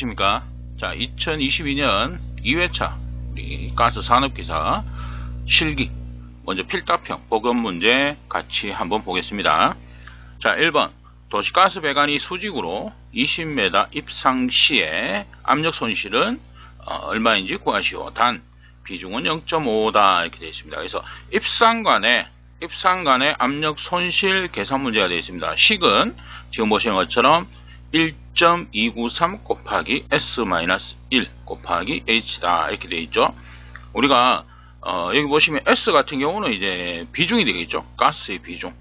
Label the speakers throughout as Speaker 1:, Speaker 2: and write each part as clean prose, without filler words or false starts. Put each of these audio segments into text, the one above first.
Speaker 1: 안녕하십니까. 자, 2022년 2회차 우리 가스 산업기사 실기 먼저 필답형 복원 문제 같이 한번 보겠습니다. 자, 1번 도시가스 배관이 수직으로 20m 입상 시에 압력 손실은 얼마인지 구하시오. 단 비중은 0.5다 이렇게 되어 있습니다. 그래서 입상 간의 압력 손실 계산 문제가 되어 있습니다. 식은 지금 보시는 것처럼 1.293 곱하기 S-1 곱하기 H다 이렇게 되어 있죠. 우리가 여기 보시면 S 같은 경우는 이제 비중이 되겠죠. 가스의 비중.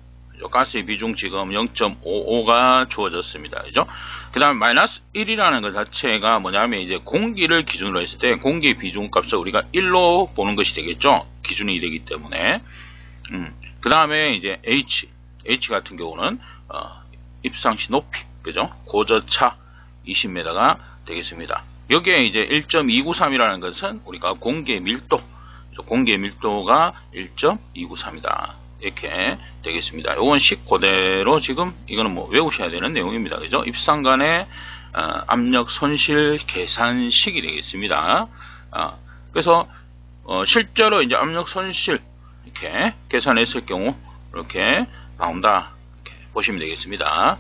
Speaker 1: 가스의 비중 지금 0.55가 주어졌습니다. 그죠? 그 다음에 마이너스 1이라는 것 자체가 뭐냐면 이제 공기를 기준으로 했을 때 공기의 비중 값을 우리가 1로 보는 것이 되겠죠. 기준이 되기 때문에. 그 다음에 이제 H 같은 경우는 입상시 높이, 그죠? 고저차 20m가 되겠습니다. 여기에 이제 1.293이라는 것은 우리가 공기의 밀도가 1.293이다. 이렇게 되겠습니다. 요건 식 그대로 지금 이거는 뭐 외우셔야 되는 내용입니다. 그죠? 입상 간의 압력 손실 계산식이 되겠습니다. 그래서 실제로 이제 압력 손실 이렇게 계산했을 경우 이렇게 나온다. 이렇게 보시면 되겠습니다.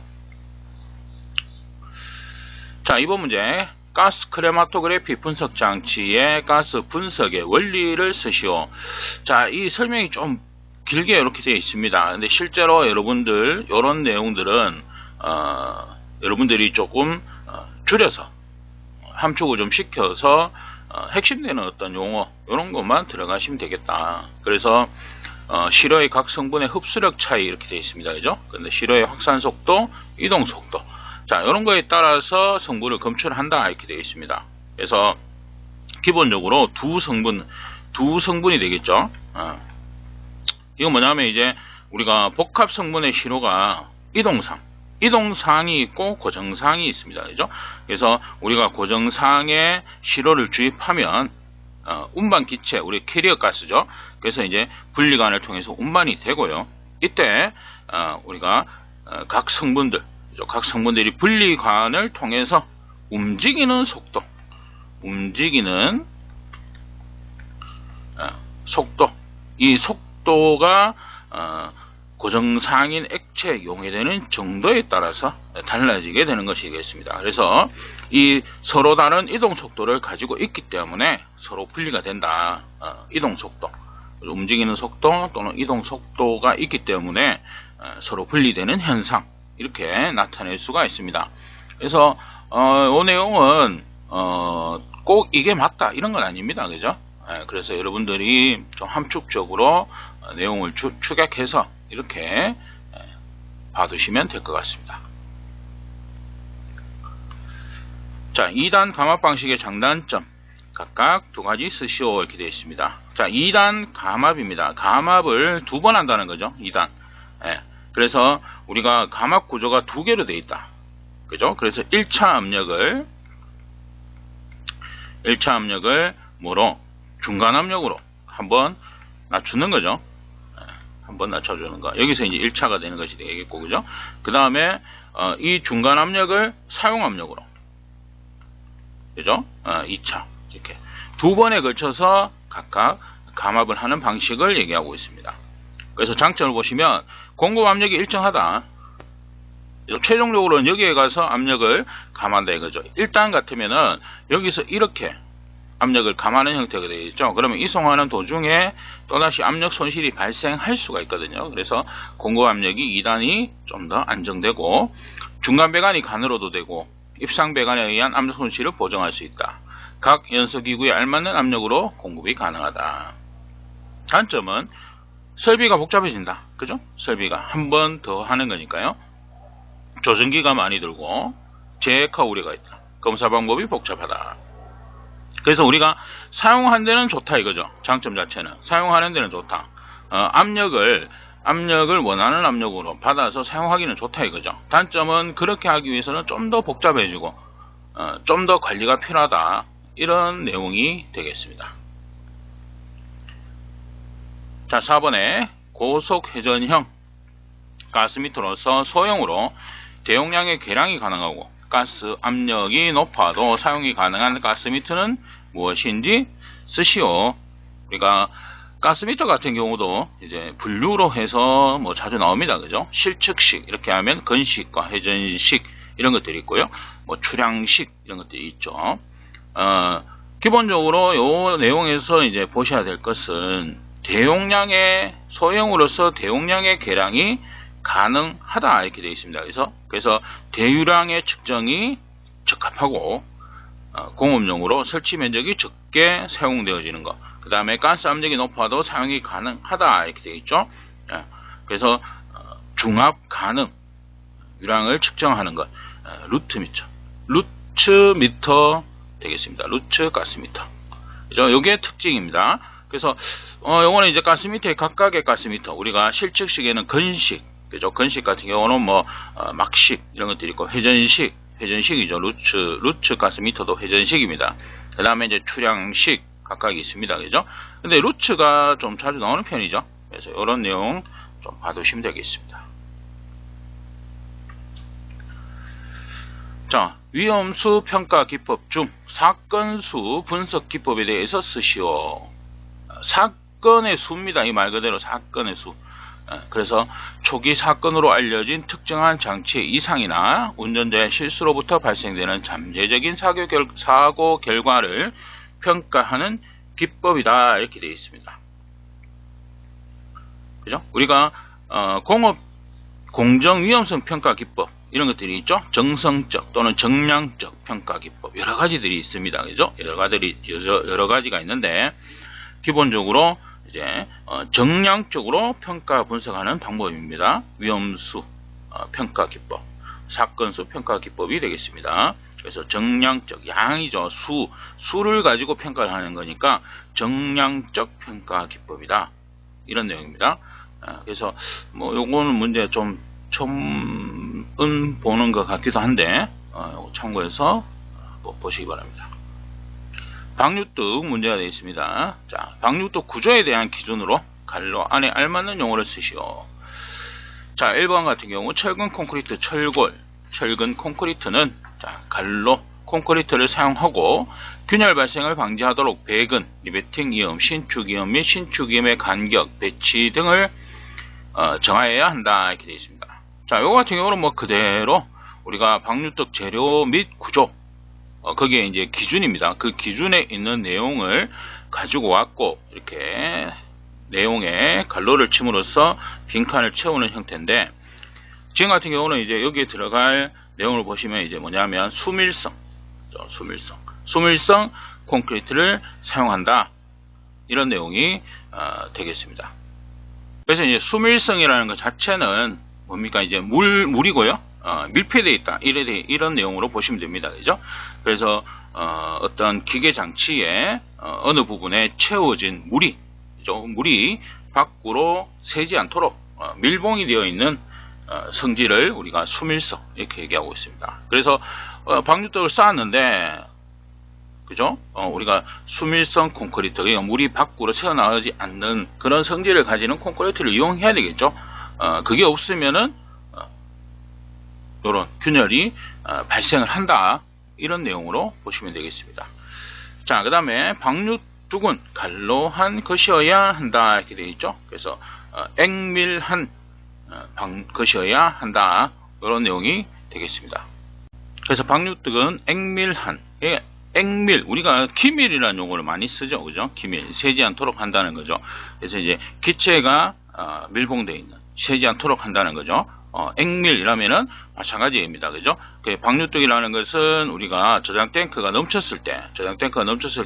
Speaker 1: 자, 이번 문제 가스 크레마토그래피 분석 장치의 가스 분석의 원리를 쓰시오. 자, 이 설명이 좀 길게 이렇게 되어 있습니다. 근데 실제로 여러분들 이런 내용들은 여러분들이 조금 줄여서 함축을 좀 시켜서 핵심되는 어떤 용어 이런 것만 들어가시면 되겠다. 그래서 실어의 각 성분의 흡수력 차이 이렇게 되어 있습니다. 그죠? 근데 실어의 확산 속도, 이동 속도, 자, 이런 거에 따라서 성분을 검출한다 이렇게 되어 있습니다. 그래서 기본적으로 두 성분이 되겠죠. 이건 뭐냐면 이제 우리가 복합 성분의 실호가 이동상이 있고 고정상이 있습니다. 그죠? 그래서 우리가 고정상에 실호를 주입하면 운반 기체, 우리 캐리어 가스죠. 그래서 이제 분리관을 통해서 운반이 되고요. 이때 우리가 각 성분들이 분리관을 통해서 움직이는 속도, 이 속도가 고정상인 액체에 용해되는 정도에 따라서 달라지게 되는 것이겠습니다. 그래서 이 서로 다른 이동 속도를 가지고 있기 때문에 서로 분리가 된다. 이동 속도, 움직이는 속도 또는 이동 속도가 있기 때문에 서로 분리되는 현상 이렇게 나타낼 수가 있습니다. 그래서 이 내용은 꼭 이게 맞다 이런 건 아닙니다. 그죠? 그래서 여러분들이 좀 함축적으로 내용을 축약해서 이렇게 봐두시면 될 것 같습니다. 자, 2단 감압 방식의 장단점 각각 두 가지 쓰시오 이렇게 되어 있습니다. 자, 2단 감압입니다. 감압을 두 번 한다는 거죠. 2단. 그래서 우리가 감압 구조가 두 개로 되어 있다. 그죠? 그래서 1차 압력을 뭐로? 중간 압력으로 한번 낮추는 거죠. 한번 낮춰주는 거. 여기서 이제 1차가 되는 것이 되겠고, 그죠? 그 다음에 이 중간 압력을 사용 압력으로, 그죠? 2차 이렇게 두 번에 걸쳐서 각각 감압을 하는 방식을 얘기하고 있습니다. 그래서 장점을 보시면 공급 압력이 일정하다. 최종적으로는 여기에 가서 압력을 감한다 이거죠. 1단 같으면은 여기서 이렇게 압력을 감하는 형태가 되어 있죠. 그러면 이송하는 도중에 또다시 압력 손실이 발생할 수가 있거든요. 그래서 공급 압력이 2단이 좀 더 안정되고 중간 배관이 간으로도 되고 입상 배관에 의한 압력 손실을 보정할 수 있다. 각 연소기구에 알맞는 압력으로 공급이 가능하다. 단점은 설비가 복잡해진다. 그죠? 설비가 한 번 더 하는 거니까요. 조정기가 많이 들고 재카 우려가 있다. 검사 방법이 복잡하다. 그래서 우리가 사용하는 데는 좋다 이거죠. 장점 자체는 사용하는 데는 좋다. 압력을 원하는 압력으로 받아서 사용하기는 좋다 이거죠. 단점은 그렇게 하기 위해서는 좀 더 복잡해지고 좀 더 관리가 필요하다. 이런 내용이 되겠습니다. 자, 4번에 고속 회전형 가스미터로서 소형으로 대용량의 계량이 가능하고 가스 압력이 높아도 사용이 가능한 가스미터는 무엇인지 쓰시오. 우리가 가스미터 같은 경우도 이제 분류로 해서 뭐 자주 나옵니다. 그죠? 실측식 이렇게 하면 건식과 회전식 이런 것들이 있고요. 뭐 출향식 이런 것들이 있죠. 기본적으로 요 내용에서 이제 보셔야 될 것은 대용량의 소형으로서 대용량의 계량이 가능하다 이렇게 되어 있습니다. 그래서 대유량의 측정이 적합하고 공업용으로 설치 면적이 적게 사용되어지는 것. 그 다음에 가스 압력이 높아도 사용이 가능하다 이렇게 되어 있죠. 그래서 중압 가능 유량을 측정하는 것. 루츠미터 되겠습니다. 루츠 가스미터. 그죠? 요게 특징입니다. 그래서 요거는 이제 가스미터의 각각의 가스미터. 우리가 실측식에는 건식, 그죠? 건식 같은 경우는 뭐 막식 이런 것들이 있고 회전식이죠. 루츠 가스미터도 회전식입니다. 그 다음에 이제 출향식 각각 있습니다. 그죠? 근데 루츠가 좀 자주 나오는 편이죠. 그래서 이런 내용 좀 봐두시면 되겠습니다. 자, 위험수 평가 기법 중 사건수 분석 기법에 대해서 쓰시오. 사건의 수입니다. 이 말 그대로 사건의 수. 그래서 초기 사건으로 알려진 특정한 장치의 이상이나 운전자의 실수로부터 발생되는 잠재적인 사고 결과를 평가하는 기법이다 이렇게 되어 있습니다. 그죠? 우리가 공정 위험성 평가 기법 이런 것들이 있죠. 정성적 또는 정량적 평가 기법 여러 가지들이 있습니다. 그죠? 여러 가지가 있는데 기본적으로 이제 정량적으로 평가 분석하는 방법입니다. 위험수 평가 기법, 사건수 평가 기법이 되겠습니다. 그래서 정량적 양이죠. 수를 가지고 평가를 하는 거니까 정량적 평가 기법이다. 이런 내용입니다. 그래서 뭐 요거는 문제 좀 처음 보는 것 같기도 한데 참고해서 보시기 바랍니다. 방류뚝 문제가 되어 있습니다. 자, 방류뚝 구조에 대한 기준으로 갈로 안에 알맞는 용어를 쓰시오. 자, 1번 같은 경우 철근 콘크리트 철근 콘크리트는 자, 갈로 콘크리트를 사용하고 균열 발생을 방지하도록 배근, 리베팅 이음, 신축 이음 및 신축 이음의 간격, 배치 등을 정하여야 한다 이렇게 되어 있습니다. 자, 요거 같은 경우는 뭐 그대로 우리가 방류뚝 재료 및 구조 거기에 이제 기준입니다. 그 기준에 있는 내용을 가지고 왔고 이렇게 내용에 갈로를 침으로써 빈칸을 채우는 형태인데 지금 같은 경우는 이제 여기에 들어갈 내용을 보시면 이제 뭐냐면 수밀성 콘크리트를 사용한다 이런 내용이 되겠습니다. 그래서 이제 수밀성이라는 것 자체는 뭡니까? 이제 물이고요. 밀폐되어 있다. 이런 내용으로 보시면 됩니다. 그죠? 그래서 어떤 기계 장치의 어느 부분에 채워진 물이 밖으로 새지 않도록 밀봉이 되어 있는 성질을 우리가 수밀성 이렇게 얘기하고 있습니다. 그래서 방류턱을 쌓았는데 그죠? 우리가 수밀성 콘크리트, 그러니까 물이 밖으로 새어나오지 않는 그런 성질을 가지는 콘크리트를 이용해야 되겠죠. 그게 없으면은 이런 균열이 발생을 한다 이런 내용으로 보시면 되겠습니다. 자, 그 다음에 방류뚝은 갈로한 것이어야 한다 이렇게 되어 있죠. 그래서 액밀한 것이어야 한다 이런 내용이 되겠습니다. 그래서 방류뚝은 액밀한, 액밀, 우리가 기밀이라는 용어를 많이 쓰죠. 그죠? 기밀, 새지 않도록 한다는 거죠. 그래서 이제 기체가 밀봉되어 있는, 새지 않도록 한다는 거죠. 액밀이라면은 마찬가지입니다. 그죠? 그 방류뚝이라는 것은 우리가 저장 탱크가 넘쳤을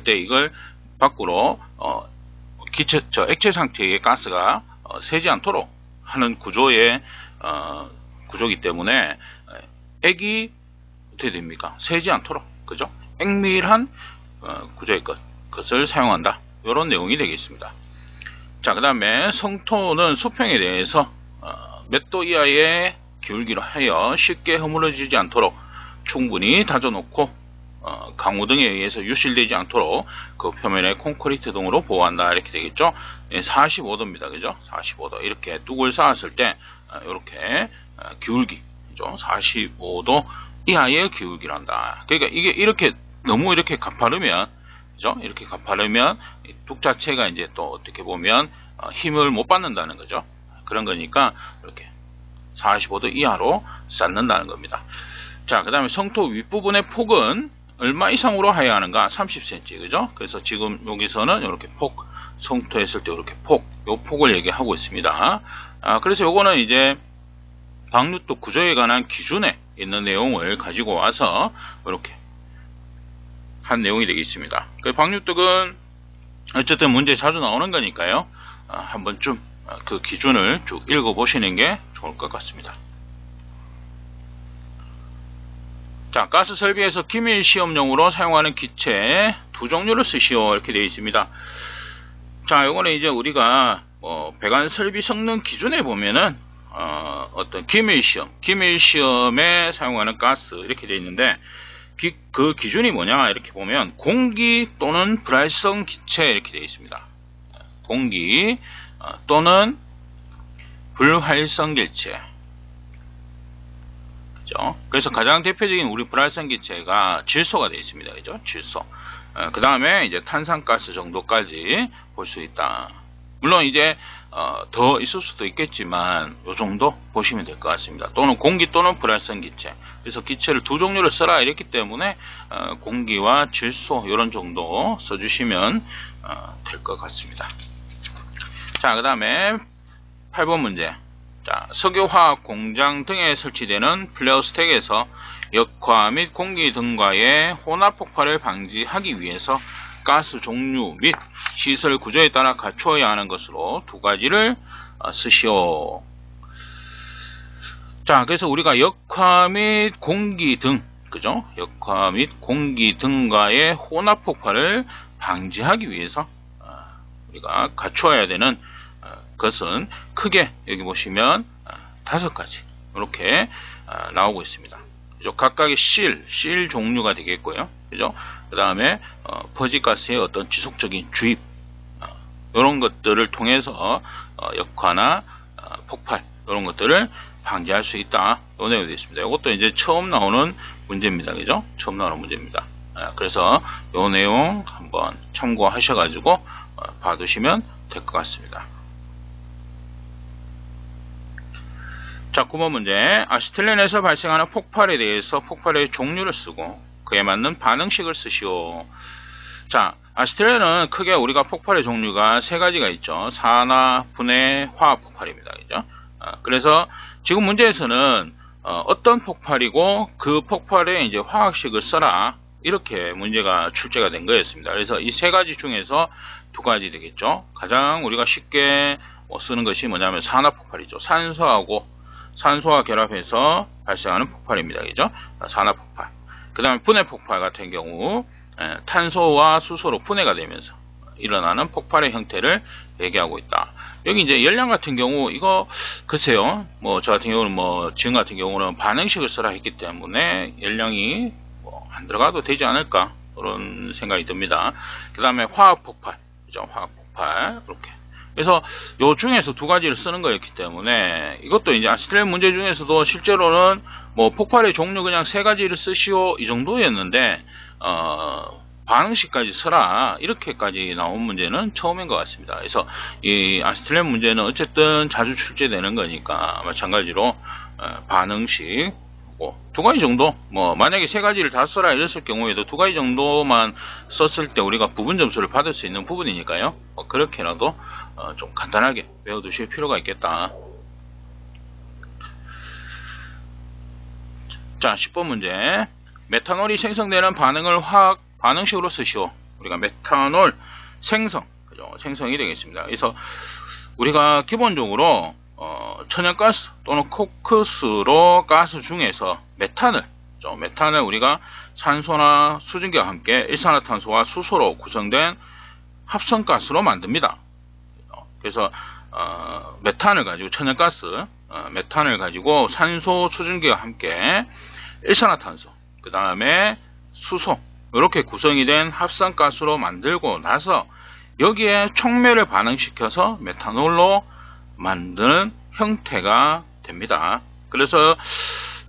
Speaker 1: 때 이걸 밖으로 액체 상태의 가스가 새지 않도록 하는 구조의 구조이기 때문에 액이 어떻게 됩니까? 새지 않도록, 그죠? 액밀한 구조의 것을 사용한다. 이런 내용이 되겠습니다. 자, 그 다음에 성토는 수평에 대해서 몇 도 이하의 기울기로 하여 쉽게 허물어지지 않도록 충분히 다져놓고 강우 등에 의해서 유실되지 않도록 그 표면에 콘크리트 등으로 보호한다 이렇게 되겠죠. 45도입니다. 그죠? 45도 이렇게 뚝을 쌓았을 때 이렇게 기울기, 그죠? 45도 이하의 기울기란다. 그러니까 이게 이렇게 너무 이렇게 가파르면, 그죠? 이렇게 가파르면 뚝 자체가 이제 또 어떻게 보면 힘을 못 받는다는 거죠. 그런 거니까 이렇게 45도 이하로 쌓는다는 겁니다. 자, 그 다음에 성토 윗부분의 폭은 얼마 이상으로 해야 하는가? 30cm, 그죠? 그래서 지금 여기서는 이렇게 폭, 성토했을 때 이렇게 폭, 요 폭을 얘기하고 있습니다. 그래서 요거는 이제 방류뚝 구조에 관한 기준에 있는 내용을 가지고 와서 이렇게 한 내용이 되겠습니다. 그 방류뚝은 어쨌든 문제 자주 나오는 거니까요. 한번쯤 그 기준을 쭉 읽어보시는 게 좋을 것 같습니다. 자, 가스 설비에서 기밀 시험용으로 사용하는 기체 두 종류를 쓰시오 이렇게 되어 있습니다. 자, 요거는 이제 우리가 배관 설비 성능 기준에 보면은 어떤 기밀 시험에 사용하는 가스 이렇게 되어 있는데 그 기준이 뭐냐 이렇게 보면 공기 또는 불활성 기체 이렇게 되어 있습니다. 공기 또는 불활성 기체. 그죠? 그래서 가장 대표적인 우리 불활성 기체가 질소가 되어 있습니다. 그죠? 질소. 그 다음에 이제 탄산가스 정도까지 볼 수 있다. 물론 이제 더 있을 수도 있겠지만 요 정도 보시면 될 것 같습니다. 또는 공기 또는 불활성 기체. 그래서 기체를 두 종류를 써라 이랬기 때문에 공기와 질소 이런 정도 써주시면 될 것 같습니다. 자, 그 다음에 8번 문제. 자, 석유화학 공장 등에 설치되는 플레어 스택에서 역화 및 공기 등과의 혼합 폭발을 방지하기 위해서 가스 종류 및 시설 구조에 따라 갖추어야 하는 것으로 두 가지를 쓰시오. 자, 그래서 우리가 역화 및 공기 등, 그죠? 역화 및 공기 등과의 혼합 폭발을 방지하기 위해서 우리가 갖추어야 되는 것은 크게 여기 보시면 5가지 이렇게 나오고 있습니다. 그죠? 각각의 실 종류가 되겠고요. 그죠? 그 다음에 퍼지가스의 어떤 지속적인 주입 이런 것들을 통해서 역화나 폭발 이런 것들을 방지할 수 있다. 이 내용이 되어 있습니다. 이것도 이제 처음 나오는 문제입니다. 그죠? 처음 나오는 문제입니다. 그래서 이 내용 한번 참고하셔가지고 봐두시면 될 것 같습니다. 자, 9번 문제. 아시틀렌에서 발생하는 폭발에 대해서 폭발의 종류를 쓰고 그에 맞는 반응식을 쓰시오. 자, 아시틀렌은 크게 우리가 폭발의 종류가 3가지가 있죠. 산화, 분해, 화학 폭발입니다. 그죠? 그래서 지금 문제에서는 어떤 폭발이고 그 폭발에 이제 화학식을 써라 이렇게 문제가 출제가 된 거였습니다. 그래서 이 3가지 중에서 2가지 되겠죠. 가장 우리가 쉽게 쓰는 것이 뭐냐면 산화 폭발이죠. 산소와 결합해서 발생하는 폭발입니다. 그죠? 산화 폭발. 그 다음에 분해 폭발 같은 경우 탄소와 수소로 분해가 되면서 일어나는 폭발의 형태를 얘기하고 있다. 여기 이제 열량 같은 경우 이거 글쎄요. 저 같은 경우는 지금 같은 경우는 반응식을 써라 했기 때문에 열량이 안 들어가도 되지 않을까 그런 생각이 듭니다. 그 다음에 화학 폭발. 그죠? 화학 폭발 이렇게. 그래서 요 중에서 2가지를 쓰는 거였기 때문에 이것도 이제 아시틀렌 문제 중에서도 실제로는 폭발의 종류 그냥 3가지를 쓰시오 이 정도였는데 반응식까지 써라 이렇게까지 나온 문제는 처음인 것 같습니다. 그래서 이 아시틀렌 문제는 어쨌든 자주 출제되는 거니까 마찬가지로 반응식 2가지 정도 만약에 3가지를 다 써라 이랬을 경우에도 2가지 정도만 썼을 때 우리가 부분 점수를 받을 수 있는 부분이니까요. 그렇게라도 좀 간단하게 외워두실 필요가 있겠다. 자, 10번 문제. 메탄올이 생성되는 반응을 화학 반응식으로 쓰시오. 우리가 메탄올 생성, 그죠? 생성이 되겠습니다. 그래서 우리가 기본적으로 천연가스 또는 코크스로 가스 중에서 메탄을 우리가 산소나 수증기와 함께 일산화탄소와 수소로 구성된 합성가스로 만듭니다. 그래서 메탄을 가지고 천연가스 메탄을 가지고 산소 수증기와 함께 일산화탄소 그 다음에 수소 이렇게 구성이 된 합성가스로 만들고 나서 여기에 촉매를 반응시켜서 메탄올로 만드는 형태가 됩니다. 그래서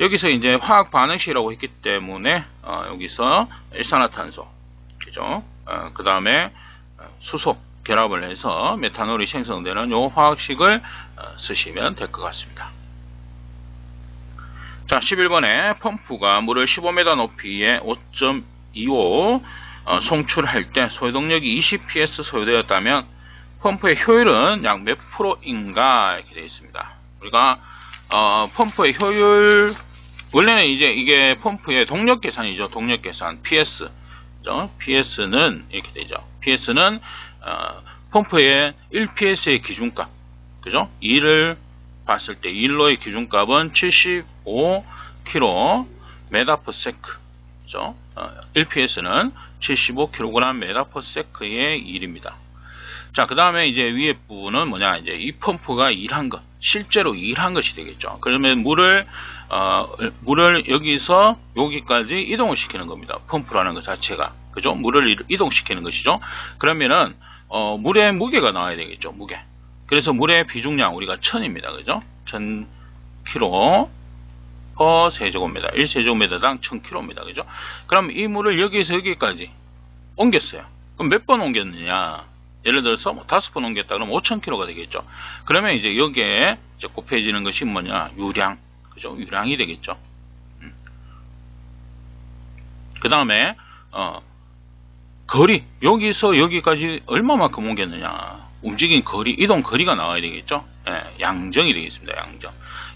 Speaker 1: 여기서 이제 화학 반응식이라고 했기 때문에 여기서 일산화탄소, 그죠? 그 다음에 수소 결합을 해서 메탄올이 생성되는 요 화학식을 쓰시면 될 것 같습니다. 자, 11번에 펌프가 물을 15m 높이에 5.25 송출할 때 소요동력이 20PS 소요되었다면 펌프의 효율은 약 몇 프로인가 이렇게 되어 있습니다. 우리가 펌프의 효율, 원래는 이제 이게 펌프의 동력 계산이죠. 동력 계산 PS, 그죠? PS는 이렇게 되죠. PS는 펌프의 1PS의 기준값, 그죠? 2를 봤을 때 1로의 기준값은 75kg m/s, 그죠? 1PS는 75kg m/s의 1입니다. 자, 그 다음에 이제 위에 부분은 뭐냐, 이제 이 펌프가 일한 것, 실제로 일한 것이 되겠죠. 그러면 물을 여기서 여기까지 이동을 시키는 겁니다. 펌프라는 것 자체가, 그죠? 물을 이동시키는 것이죠. 그러면은 물의 무게가 나와야 되겠죠. 무게. 그래서 물의 비중량 우리가 1000입니다. 그죠? 1000kg per 세제곱미터, 1세제곱미터당 1000kg입니다. 그죠? 그럼 이 물을 여기서 여기까지 옮겼어요. 그럼 몇 번 옮겼느냐? 예를 들어서 뭐 5번 옮겼다 그러면 5000kg가 되겠죠. 그러면 이제 여기에 이제 곱해지는 것이 뭐냐? 유량. 그죠? 유량이 되겠죠. 그 다음에 거리, 여기서 여기까지 얼마만큼 옮겼느냐? 움직인 거리, 이동 거리가 나와야 되겠죠. 양정이 되겠습니다. 양정.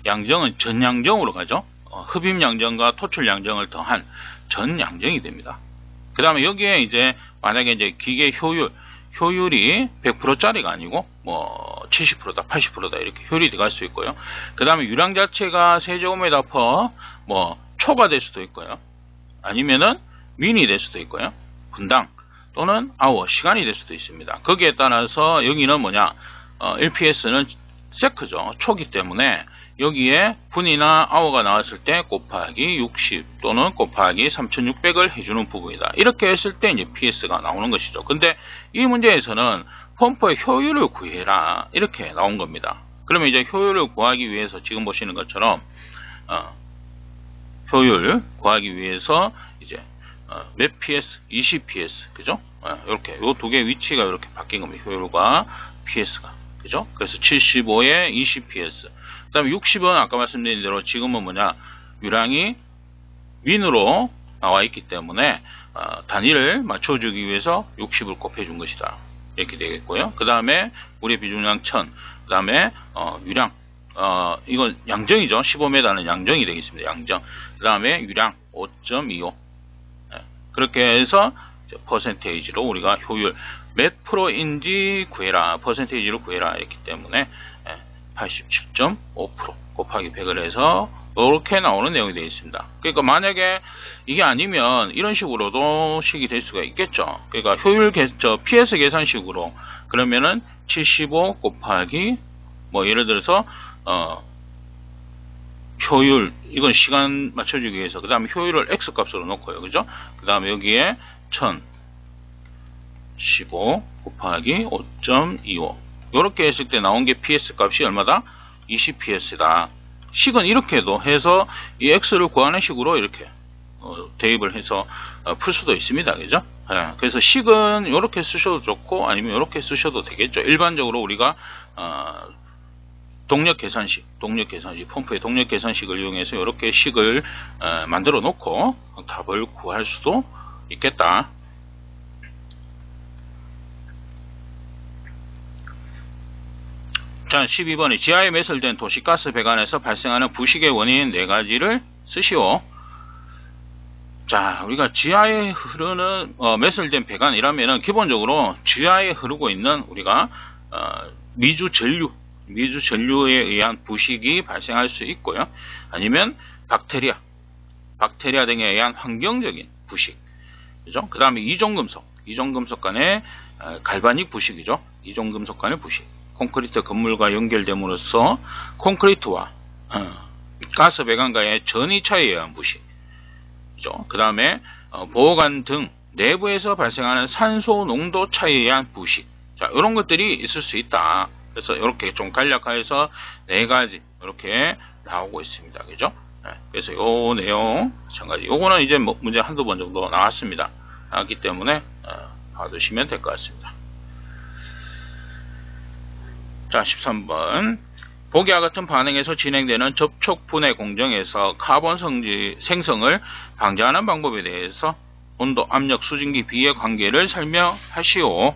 Speaker 1: 양정은 전양정으로 가죠. 흡입 양정과 토출 양정을 더한 전 양정이 됩니다. 그 다음에 여기에 이제 만약에 이제 기계 효율이 100%짜리가 아니고 뭐 70%다 80%다 이렇게 효율이 들어갈 수 있고요. 그 다음에 유량 자체가 세제곱미터 퍼 뭐 초가 될 수도 있고요. 아니면은 민이 될 수도 있고요. 분당 또는 아워 시간이 될 수도 있습니다. 거기에 따라서 여기는 뭐냐, 1PS는 세크죠. 초기 때문에 여기에 분이나 아워가 나왔을 때 곱하기 60 또는 곱하기 3600을 해주는 부분이다. 이렇게 했을 때 이제 PS가 나오는 것이죠. 근데 이 문제에서는 펌프의 효율을 구해라 이렇게 나온 겁니다. 그러면 이제 효율을 구하기 위해서 지금 보시는 것처럼 효율 구하기 위해서 이제 몇 PS, 20PS, 그죠? 이렇게 요 두 개 위치가 이렇게 바뀐 겁니다. 효율과 PS가, 그죠? 그래서 75에 20PS. 그 다음에 60은 아까 말씀드린 대로 지금은 뭐냐, 유량이 민으로 나와 있기 때문에 단위를 맞춰주기 위해서 60을 곱해준 것이다. 이렇게 되겠고요. 그 다음에 물의 비중량 1000, 그 다음에 유량, 이건 양정이죠. 15m는 양정이 되겠습니다. 양정. 그 다음에 유량 5.25. 그렇게 해서 퍼센테이지로 우리가 효율 몇 프로인지 구해라, 퍼센테이지로 구해라 했기 때문에 87.5% 곱하기 100을 해서 이렇게 나오는 내용이 되어 있습니다. 그러니까 만약에 이게 아니면 이런 식으로도 식이 될 수가 있겠죠. 그러니까 효율 PS 계산식으로 그러면은 75 곱하기 뭐 예를 들어서 효율, 이건 시간 맞춰주기 위해서, 그 다음에 효율을 X 값으로 놓고요. 그죠? 그 다음에 여기에 1015 곱하기 5.25. 이렇게 했을 때 나온 게 PS 값이 얼마다? 20PS다. 식은 이렇게도 해서 이 X를 구하는 식으로 이렇게 대입을 해서 풀 수도 있습니다. 그죠? 그래서 식은 이렇게 쓰셔도 좋고 아니면 이렇게 쓰셔도 되겠죠. 일반적으로 우리가 동력 계산식, 펌프의 동력 계산식을 이용해서 이렇게 식을 만들어 놓고 답을 구할 수도 있겠다. 자, 12번에 지하에 매설된 도시가스 배관에서 발생하는 부식의 원인 4가지를 쓰시오. 자, 우리가 지하에 흐르는 매설된 배관이라면은 기본적으로 지하에 흐르고 있는 우리가 미주 전류에 의한 부식이 발생할 수 있고요. 아니면 박테리아 등에 의한 환경적인 부식, 그죠? 그 다음에 이종금속 간의 갈바닉 부식이죠. 이종금속 간의 부식. 콘크리트 건물과 연결됨으로써 콘크리트와 가스 배관과의 전이 차이에 의한 부식, 그죠? 그 다음에 보호관 등 내부에서 발생하는 산소 농도 차이에 의한 부식. 자, 이런 것들이 있을 수 있다. 그래서 이렇게 좀 간략화해서 4가지 이렇게 나오고 있습니다. 그죠? 그래서 요 내용 마찬가지. 요거는 이제 뭐 문제 한두 번 정도 나왔습니다. 나왔기 때문에 봐두시면 될 것 같습니다. 자, 13번. 보기와 같은 반응에서 진행되는 접촉 분해 공정에서 카본 생성을 방지하는 방법에 대해서 온도, 압력, 수증기 비의 관계를 설명하시오.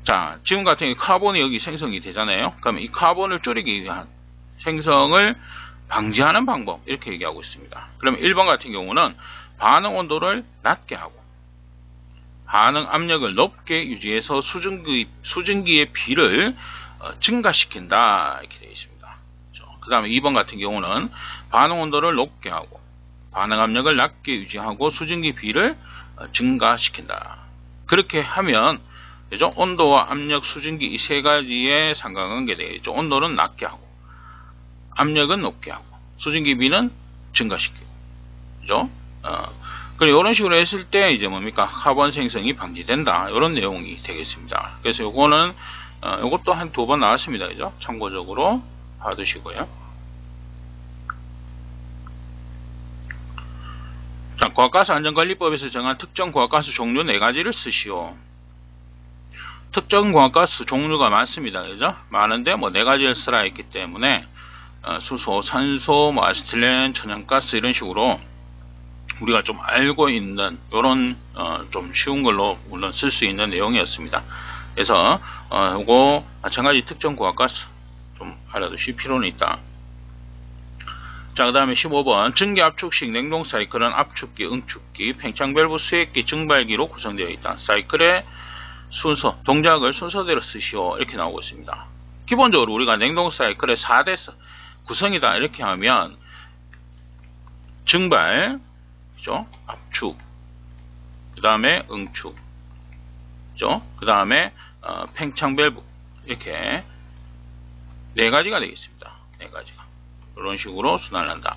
Speaker 1: 자, 지금 같은 경우 카본이 여기 생성이 되잖아요. 그러면 이 카본을 줄이기 위한 생성을 방지하는 방법, 이렇게 얘기하고 있습니다. 그러면 1번 같은 경우는 반응 온도를 낮게 하고 반응 압력을 높게 유지해서 수증기의 비를 증가시킨다, 이렇게 되어 있습니다. 그 다음에 2번 같은 경우는 반응 온도를 높게 하고 반응 압력을 낮게 유지하고 수증기 비를 증가시킨다. 그렇게 하면 그죠? 온도와 압력, 수증기 이 세 가지의 상관관계 되겠죠. 온도는 낮게 하고 압력은 높게 하고 수증기 비는 증가시키고, 그죠? 그리고 이런 식으로 했을 때 이제 뭡니까? 카본 생성이 방지된다, 이런 내용이 되겠습니다. 그래서 요거는 요것도 한 두 번 나왔습니다. 그죠? 참고적으로 봐두시고요. 자, 고압가스 안전관리법에서 정한 특정 고압가스 종류 4가지를 쓰시오. 특정 고압가스 종류가 많습니다. 그죠? 많은데 뭐 4가지를 쓰라 했기 때문에 수소, 산소, 뭐 아세틸렌, 천연가스 이런 식으로 우리가 좀 알고 있는 요런 좀 쉬운 걸로 물론 쓸 수 있는 내용이었습니다. 그래서 요거 마찬가지 특정 고압가스 좀 알아두실 필요는 있다. 자, 그 다음에 15번 증기 압축식 냉동 사이클은 압축기, 응축기, 팽창밸브, 수액기, 증발기로 구성되어 있다. 사이클의 순서, 동작을 순서대로 쓰시오, 이렇게 나오고 있습니다. 기본적으로 우리가 냉동 사이클의 4대 구성이다 이렇게 하면 증발, 그죠? 압축, 그 다음에 응축, 그죠? 그 다음에 팽창밸브, 이렇게 4가지가 되겠습니다. 4가지가 이런 식으로 순환을 한다.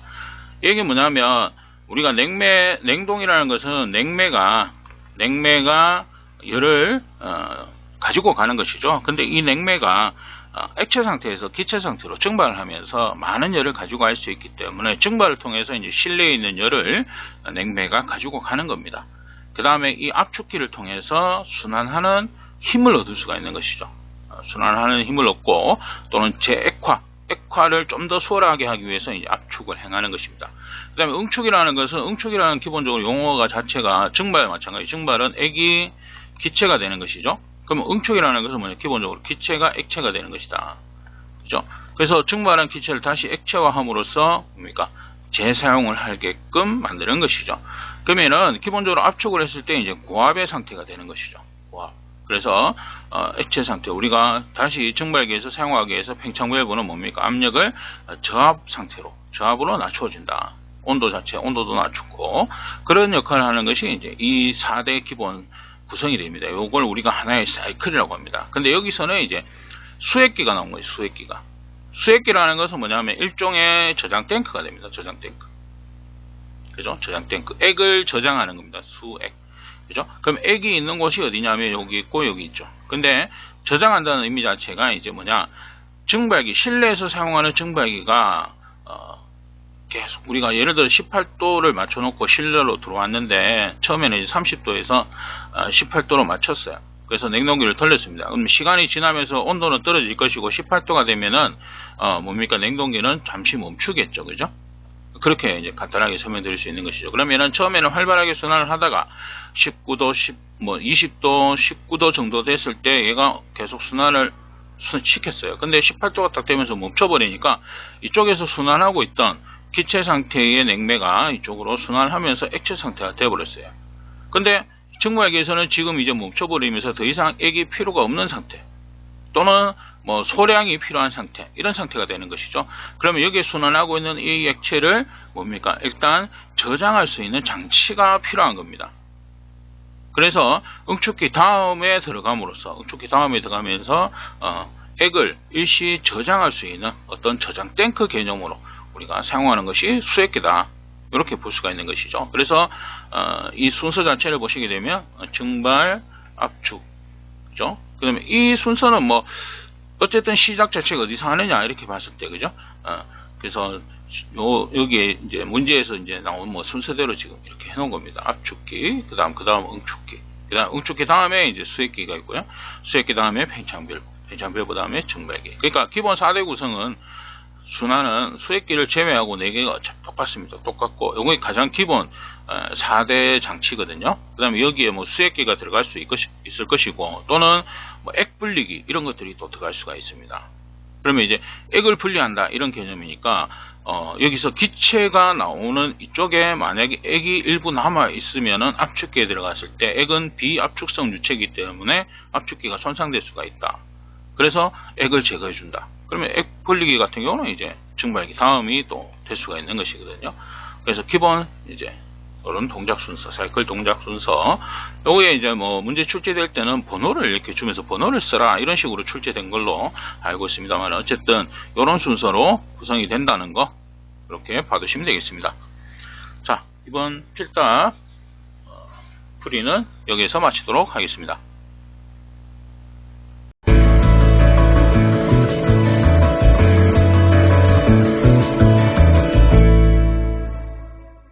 Speaker 1: 이게 뭐냐면 우리가 냉동이라는 것은 냉매가 열을 가지고 가는 것이죠. 근데 이 냉매가 액체 상태에서 기체 상태로 증발을 하면서 많은 열을 가지고 갈 수 있기 때문에 증발을 통해서 이제 실내에 있는 열을 냉매가 가지고 가는 겁니다. 그 다음에 이 압축기를 통해서 순환하는 힘을 얻을 수가 있는 것이죠. 순환하는 힘을 얻고 또는 액화를 좀 더 수월하게 하기 위해서 이제 압축을 행하는 것입니다. 그 다음에 응축이라는 것은 응축이라는 기본적으로 용어가 자체가 증발 마찬가지. 증발은 액이 기체가 되는 것이죠. 그러면 응축이라는 것은 뭐냐? 기본적으로 기체가 액체가 되는 것이다. 그죠? 그래서 증발한 기체를 다시 액체화함으로써 뭡니까? 재사용을 하게끔 만드는 것이죠. 그러면은 기본적으로 압축을 했을 때 이제 고압의 상태가 되는 것이죠. 고압. 그래서 액체 상태, 우리가 다시 증발기에서 사용하기 위해서 팽창밸브는 뭡니까? 압력을 저압으로 낮춰준다. 온도도 낮추고 그런 역할을 하는 것이 이제 이 4대 기본 구성이 됩니다. 이걸 우리가 하나의 사이클이라고 합니다. 근데 여기서는 이제 수액기가 나온 거예요. 수액기라는 것은 뭐냐면 일종의 저장 탱크가 됩니다. 저장 탱크. 그죠? 저장 탱크. 액을 저장하는 겁니다. 수액. 그죠? 그럼 액이 있는 곳이 어디냐면 여기 있고 여기 있죠. 근데 저장한다는 의미 자체가 이제 뭐냐? 증발기, 실내에서 사용하는 증발기가 계속 우리가 예를 들어 18도를 맞춰놓고 실내로 들어왔는데 처음에는 이제 30도에서 18도로 맞췄어요. 그래서 냉동기를 돌렸습니다. 그럼 시간이 지나면서 온도는 떨어질 것이고 18도가 되면은 뭡니까? 냉동기는 잠시 멈추겠죠. 그죠? 그렇게 이제 간단하게 설명드릴 수 있는 것이죠. 그러면은 처음에는 활발하게 순환을 하다가 19도, 20도, 19도 정도 됐을 때 얘가 계속 순환을 시켰어요. 근데 18도가 딱 되면서 멈춰버리니까 이쪽에서 순환하고 있던 기체 상태의 냉매가 이쪽으로 순환하면서 액체 상태가 되어버렸어요. 근데 증발기에서는 지금 이제 멈춰버리면서 더 이상 액이 필요가 없는 상태 또는 뭐 소량이 필요한 상태, 이런 상태가 되는 것이죠. 그러면 여기에 순환하고 있는 이 액체를 뭡니까? 일단 저장할 수 있는 장치가 필요한 겁니다. 그래서 응축기 다음에 들어가면서 액을 일시 저장할 수 있는 어떤 저장 탱크 개념으로 우리가 사용하는 것이 수액기다, 이렇게 볼 수가 있는 것이죠. 그래서 이 순서 자체를 보시게 되면 증발, 압축, 그죠? 그다음에 이 순서는 뭐 어쨌든 시작 자체가 어디서 하느냐 이렇게 봤을 때, 그죠? 그래서 여기에 이제 문제에서 이제 나온 뭐 순서대로 지금 이렇게 해놓은 겁니다. 압축기, 그 다음 응축기, 그 다음 응축기 다음에 이제 수액기가 있고요. 수액기 다음에 팽창밸브, 팽창밸브 다음에 증발기. 그러니까 기본 4대 구성은 순환은 수액기를 제외하고 4개가 똑같습니다. 똑같고, 요게 가장 기본 4대 장치거든요. 그 다음에 여기에 뭐 수액기가 들어갈 수 있을 것이고, 또는 뭐 액 분리기, 이런 것들이 또 들어갈 수가 있습니다. 그러면 이제 액을 분리한다, 이런 개념이니까, 여기서 기체가 나오는 이쪽에 만약에 액이 일부 남아 있으면은 압축기에 들어갔을 때 액은 비압축성 유체이기 때문에 압축기가 손상될 수가 있다. 그래서 액을 제거해 준다. 그러면 액 분리기 같은 경우는 이제 증발기 다음이 또 될 수가 있는 것이거든요. 그래서 기본 이제 이런 동작 순서, 사이클 동작 순서, 요거에 이제 뭐 문제 출제될 때는 번호를 이렇게 주면서 번호를 써라, 이런 식으로 출제된 걸로 알고 있습니다만, 어쨌든 이런 순서로 구성이 된다는 거 이렇게 봐두시면 되겠습니다. 자, 이번 필답 풀이는 여기에서 마치도록 하겠습니다.